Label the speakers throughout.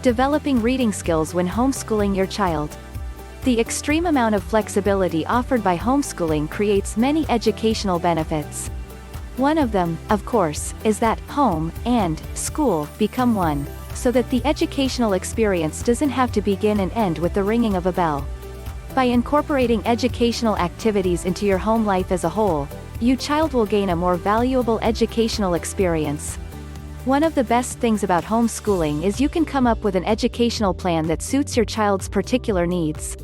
Speaker 1: Developing reading skills when homeschooling your child. The extreme amount of flexibility offered by homeschooling creates many educational benefits. One of them, of course, is that home and school become one, so that the educational experience doesn't have to begin and end with the ringing of a bell. By incorporating educational activities into your home life as a whole, your child will gain a more valuable educational experience. One of the best things about homeschooling is you can come up with an educational plan that suits your child's particular needs.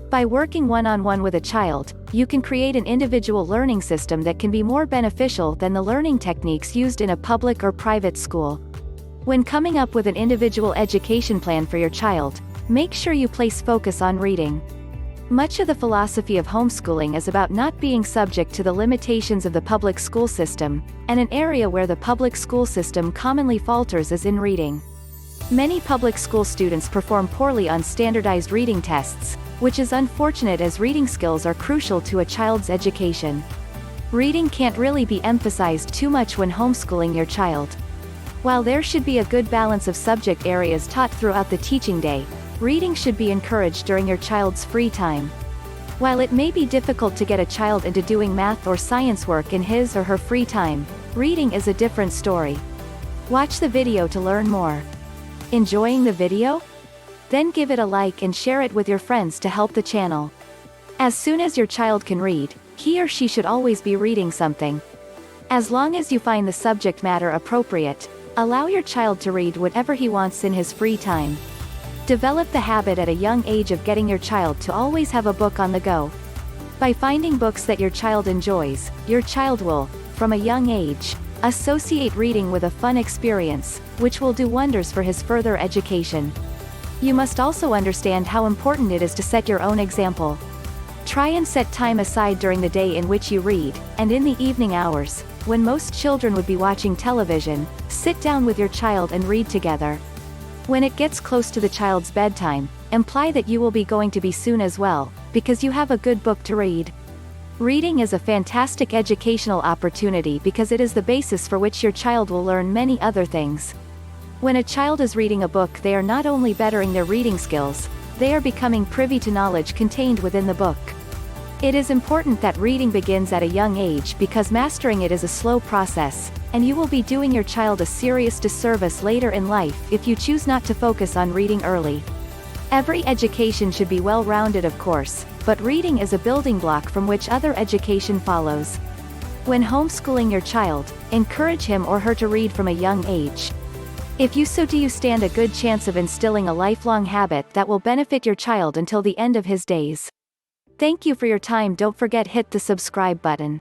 Speaker 1: By working one-on-one with a child, you can create an individual learning system that can be more beneficial than the learning techniques used in a public or private school. When coming up with an individual education plan for your child, make sure you place focus on reading. Much of the philosophy of homeschooling is about not being subject to the limitations of the public school system, and an area where the public school system commonly falters is in reading. Many public school students perform poorly on standardized reading tests, which is unfortunate as reading skills are crucial to a child's education. Reading can't really be emphasized too much when homeschooling your child. While there should be a good balance of subject areas taught throughout the teaching day, reading should be encouraged during your child's free time. While it may be difficult to get a child into doing math or science work in his or her free time, reading is a different story. Watch the video to learn more. Enjoying the video? Then give it a like and share it with your friends to help the channel. As soon as your child can read, he or she should always be reading something. As long as you find the subject matter appropriate, allow your child to read whatever he wants in his free time. Develop the habit at a young age of getting your child to always have a book on the go. By finding books that your child enjoys, your child will, from a young age, associate reading with a fun experience, which will do wonders for his further education. You must also understand how important it is to set your own example. Try and set time aside during the day in which you read, and in the evening hours, when most children would be watching television, sit down with your child and read together. When it gets close to the child's bedtime, imply that you will be going to be soon as well, because you have a good book to read. Reading is a fantastic educational opportunity because it is the basis for which your child will learn many other things. When a child is reading a book, they are not only bettering their reading skills, they are becoming privy to knowledge contained within the book. It is important that reading begins at a young age because mastering it is a slow process, and you will be doing your child a serious disservice later in life if you choose not to focus on reading early. Every education should be well-rounded, of course, but reading is a building block from which other education follows. When homeschooling your child, encourage him or her to read from a young age. If you so do, you stand a good chance of instilling a lifelong habit that will benefit your child until the end of his days. Thank you for your time. Don't forget hit the subscribe button.